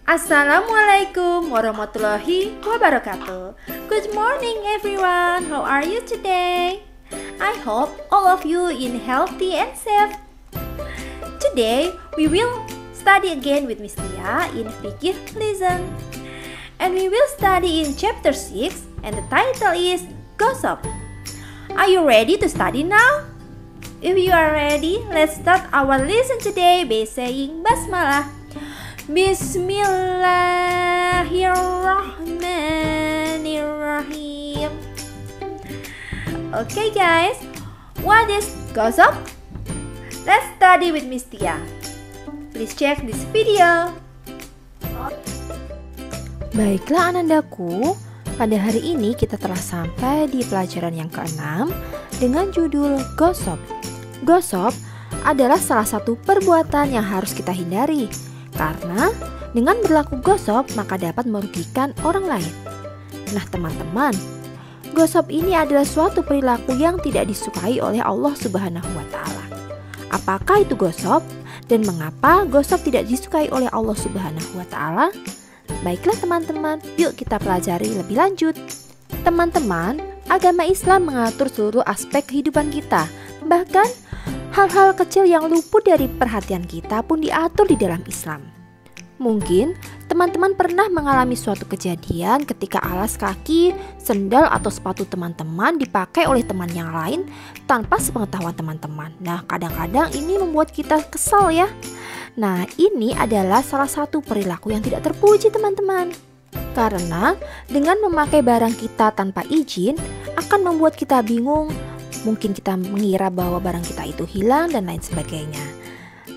Assalamualaikum warahmatullahi wabarakatuh. Good morning everyone. How are you today? I hope all of you in healthy and safe. Today we will study again with Miss Tia in Fikih lesson. And we will study in chapter 6 and the title is Gossip. Are you ready to study now? If you are ready, let's start our lesson today by saying Basmalah. Bismillahirrahmanirrahim. Okay guys, what is gossip? Let's study with Miss Tia. Please check this video. Baiklah anandaku, pada hari ini kita telah sampai di pelajaran yang ke-6 dengan judul Gossip. Gossip adalah salah satu perbuatan yang harus kita hindari, karena dengan berlaku gosip maka dapat merugikan orang lain. Nah teman-teman, gosip ini adalah suatu perilaku yang tidak disukai oleh Allah Subhanahu wa Ta'ala. Apakah itu gosip dan mengapa gosip tidak disukai oleh Allah Subhanahu wa Ta'ala? Baiklah teman-teman, yuk kita pelajari lebih lanjut. Teman-teman, agama Islam mengatur seluruh aspek kehidupan kita. Bahkan hal-hal kecil yang luput dari perhatian kita pun diatur di dalam Islam. Mungkin teman-teman pernah mengalami suatu kejadian ketika alas kaki, sendal atau sepatu teman-teman dipakai oleh teman yang lain tanpa sepengetahuan teman-teman. Nah, kadang-kadang ini membuat kita kesal ya. Nah, ini adalah salah satu perilaku yang tidak terpuji teman-teman. Karena dengan memakai barang kita tanpa izin akan membuat kita bingung. Mungkin kita mengira bahwa barang kita itu hilang dan lain sebagainya.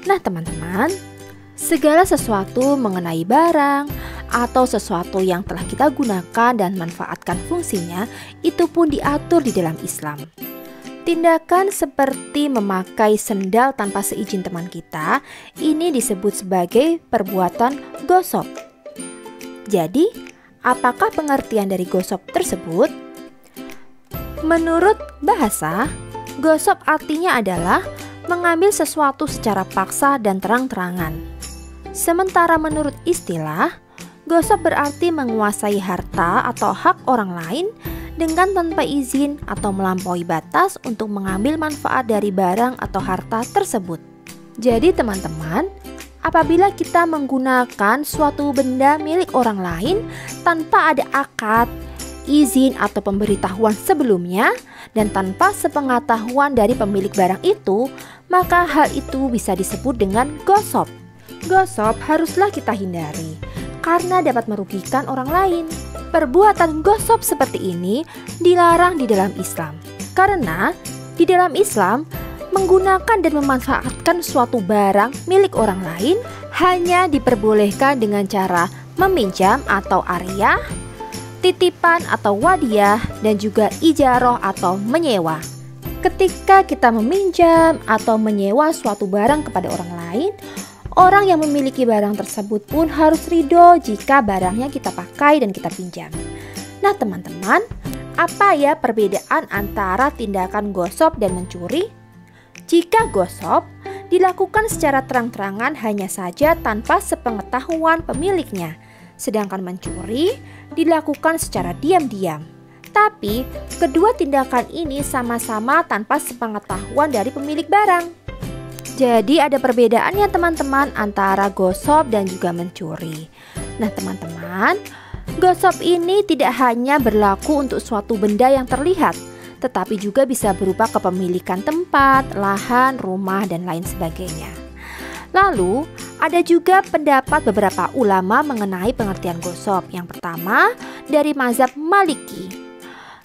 Nah teman-teman, segala sesuatu mengenai barang atau sesuatu yang telah kita gunakan dan manfaatkan fungsinya, itu pun diatur di dalam Islam. Tindakan seperti memakai sendal tanpa seizin teman kita, ini disebut sebagai perbuatan gosip. Jadi, apakah pengertian dari gosip tersebut? Menurut bahasa, gosip artinya adalah mengambil sesuatu secara paksa dan terang-terangan. Sementara menurut istilah, gosip berarti menguasai harta atau hak orang lain dengan tanpa izin atau melampaui batas untuk mengambil manfaat dari barang atau harta tersebut. Jadi teman-teman, apabila kita menggunakan suatu benda milik orang lain tanpa ada akad, izin atau pemberitahuan sebelumnya dan tanpa sepengetahuan dari pemilik barang itu, maka hal itu bisa disebut dengan gosip. Gosip haruslah kita hindari karena dapat merugikan orang lain. Perbuatan gosip seperti ini dilarang di dalam Islam. Karena di dalam Islam menggunakan dan memanfaatkan suatu barang milik orang lain hanya diperbolehkan dengan cara meminjam atau ariyah, titipan atau wadiah, dan juga ijaroh atau menyewa. Ketika kita meminjam atau menyewa suatu barang kepada orang lain, orang yang memiliki barang tersebut pun harus ridho jika barangnya kita pakai dan kita pinjam. Nah teman-teman, apa ya perbedaan antara tindakan gosip dan mencuri? Jika gosip dilakukan secara terang-terangan hanya saja tanpa sepengetahuan pemiliknya, sedangkan mencuri dilakukan secara diam-diam. Tapi kedua tindakan ini sama-sama tanpa sepengetahuan dari pemilik barang. Jadi ada perbedaannya teman-teman antara gosip dan juga mencuri. Nah teman-teman, gosip ini tidak hanya berlaku untuk suatu benda yang terlihat, tetapi juga bisa berupa kepemilikan tempat, lahan, rumah, dan lain sebagainya. Lalu, ada juga pendapat beberapa ulama mengenai pengertian gosip. Yang pertama, dari mazhab Maliki.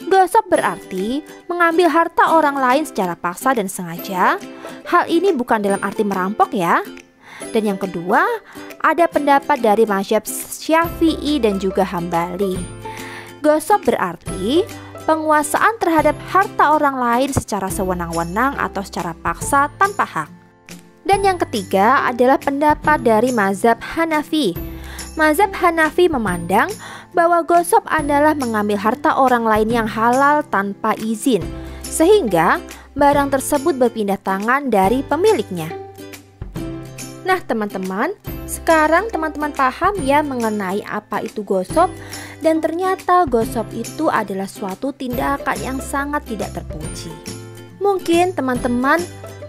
Gosip berarti mengambil harta orang lain secara paksa dan sengaja. Hal ini bukan dalam arti merampok ya. Dan yang kedua, ada pendapat dari mazhab Syafi'i dan juga Hambali. Gosip berarti penguasaan terhadap harta orang lain secara sewenang-wenang atau secara paksa tanpa hak. Dan yang ketiga adalah pendapat dari mazhab Hanafi. Mazhab Hanafi memandang bahwa gosip adalah mengambil harta orang lain yang halal tanpa izin, sehingga barang tersebut berpindah tangan dari pemiliknya. Nah teman-teman, Sekarang teman-teman paham ya mengenai apa itu gosip, dan ternyata gosip itu adalah suatu tindakan yang sangat tidak terpuji. Mungkin teman-teman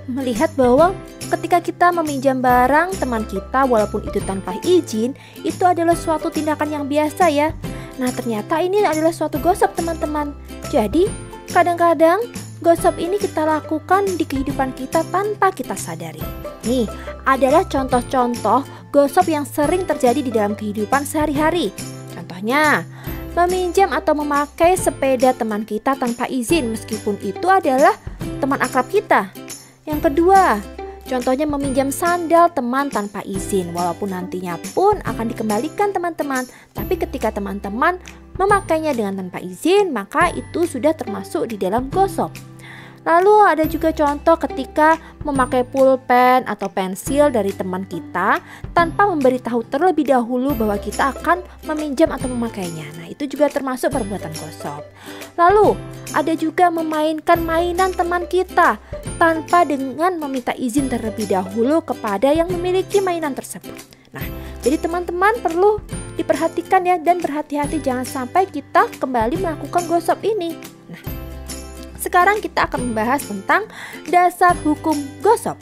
melihat bahwa ketika kita meminjam barang teman kita walaupun itu tanpa izin, itu adalah suatu tindakan yang biasa ya. Nah, ternyata ini adalah suatu gosip teman-teman. Jadi kadang-kadang gosip ini kita lakukan di kehidupan kita tanpa kita sadari. Nih adalah contoh-contoh gosip yang sering terjadi di dalam kehidupan sehari-hari. Contohnya, meminjam atau memakai sepeda teman kita tanpa izin meskipun itu adalah teman akrab kita. Yang kedua, contohnya meminjam sandal teman tanpa izin walaupun nantinya pun akan dikembalikan teman-teman. Tapi ketika teman-teman memakainya dengan tanpa izin, maka itu sudah termasuk di dalam gosip. Lalu ada juga contoh ketika memakai pulpen atau pensil dari teman kita tanpa memberitahu terlebih dahulu bahwa kita akan meminjam atau memakainya. Nah, itu juga termasuk perbuatan gosip. Lalu ada juga memainkan mainan teman kita tanpa dengan meminta izin terlebih dahulu kepada yang memiliki mainan tersebut. Nah, jadi teman-teman perlu diperhatikan ya, dan berhati-hati jangan sampai kita kembali melakukan gosip ini. Nah, sekarang kita akan membahas tentang dasar hukum gosip.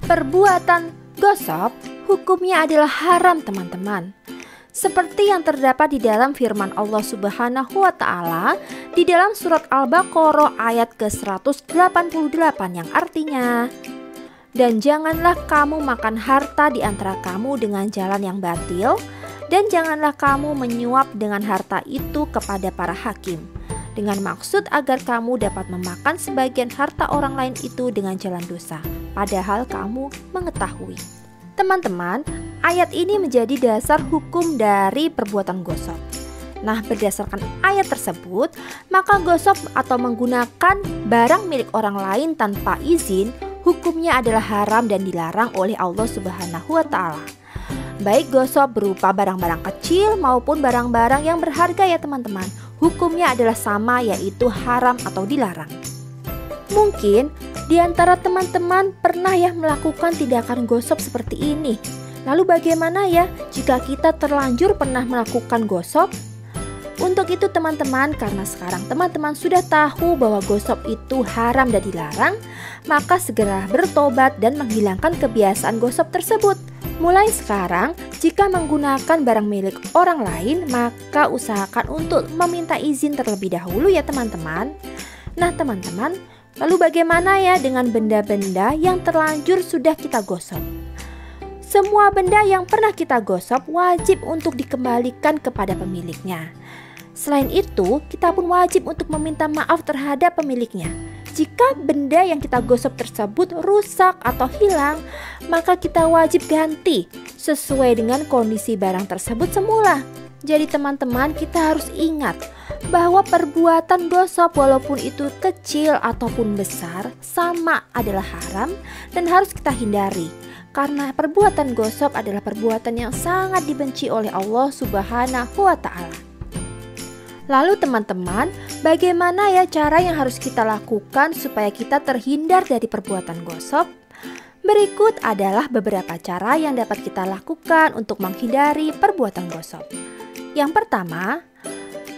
Perbuatan gosip hukumnya adalah haram teman-teman. Seperti yang terdapat di dalam firman Allah Subhanahu wa Ta'ala di dalam surat Al-Baqarah ayat ke-188 yang artinya, dan janganlah kamu makan harta di antara kamu dengan jalan yang batil, dan janganlah kamu menyuap dengan harta itu kepada para hakim, dengan maksud agar kamu dapat memakan sebagian harta orang lain itu dengan jalan dosa, padahal kamu mengetahui. Teman-teman, ayat ini menjadi dasar hukum dari perbuatan gosip. Nah, berdasarkan ayat tersebut, maka gosip atau menggunakan barang milik orang lain tanpa izin, hukumnya adalah haram dan dilarang oleh Allah Subhanahu wa Ta'ala. Baik gosip berupa barang-barang kecil maupun barang-barang yang berharga ya teman-teman, hukumnya adalah sama, yaitu haram atau dilarang. Mungkin di antara teman-teman pernah ya melakukan tindakan gosip seperti ini. Lalu bagaimana ya jika kita terlanjur pernah melakukan gosip? Untuk itu teman-teman, karena sekarang teman-teman sudah tahu bahwa gosip itu haram dan dilarang, maka segera bertobat dan menghilangkan kebiasaan gosip tersebut. Mulai sekarang, jika menggunakan barang milik orang lain, maka usahakan untuk meminta izin terlebih dahulu ya teman-teman. Nah teman-teman, lalu bagaimana ya dengan benda-benda yang terlanjur sudah kita gosip? Semua benda yang pernah kita gosip wajib untuk dikembalikan kepada pemiliknya. Selain itu, kita pun wajib untuk meminta maaf terhadap pemiliknya. Jika benda yang kita gosip tersebut rusak atau hilang, maka kita wajib ganti sesuai dengan kondisi barang tersebut semula. Jadi teman-teman, kita harus ingat bahwa perbuatan gosip walaupun itu kecil ataupun besar sama adalah haram dan harus kita hindari. Karena perbuatan gosip adalah perbuatan yang sangat dibenci oleh Allah Subhanahu wa Ta'ala. Lalu teman-teman, bagaimana ya cara yang harus kita lakukan supaya kita terhindar dari perbuatan gosip? Berikut adalah beberapa cara yang dapat kita lakukan untuk menghindari perbuatan gosip. Yang pertama,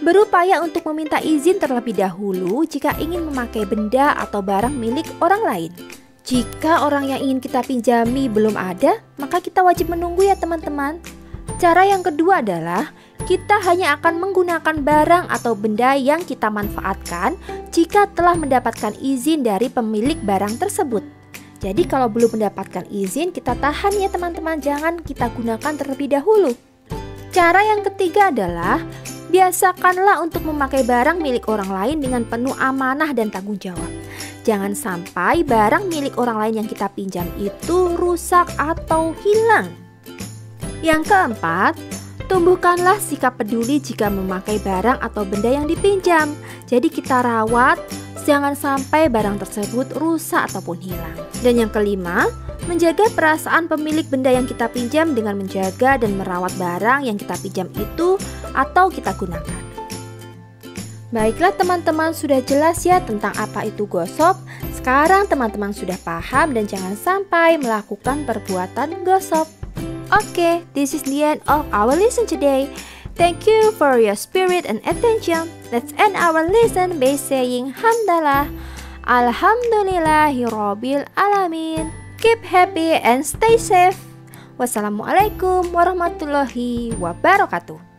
berupaya untuk meminta izin terlebih dahulu jika ingin memakai benda atau barang milik orang lain. Jika orang yang ingin kita pinjami belum ada, maka kita wajib menunggu ya teman-teman. Cara yang kedua adalah kita hanya akan menggunakan barang atau benda yang kita manfaatkan jika telah mendapatkan izin dari pemilik barang tersebut. Jadi kalau belum mendapatkan izin, kita tahan ya teman-teman, jangan kita gunakan terlebih dahulu. Cara yang ketiga adalah biasakanlah untuk memakai barang milik orang lain dengan penuh amanah dan tanggung jawab. Jangan sampai barang milik orang lain yang kita pinjam itu rusak atau hilang. Yang keempat, tumbuhkanlah sikap peduli jika memakai barang atau benda yang dipinjam. Jadi kita rawat, jangan sampai barang tersebut rusak ataupun hilang. Dan yang kelima, menjaga perasaan pemilik benda yang kita pinjam dengan menjaga dan merawat barang yang kita pinjam itu atau kita gunakan. Baiklah teman-teman, sudah jelas ya tentang apa itu gosip. Sekarang teman-teman sudah paham dan jangan sampai melakukan perbuatan gosip. Okay, this is the end of our lesson today. Thank you for your spirit and attention. Let's end our lesson by saying Hamdalah. Alhamdulillahirabbil alamin. Keep happy and stay safe. Wassalamualaikum warahmatullahi wabarakatuh.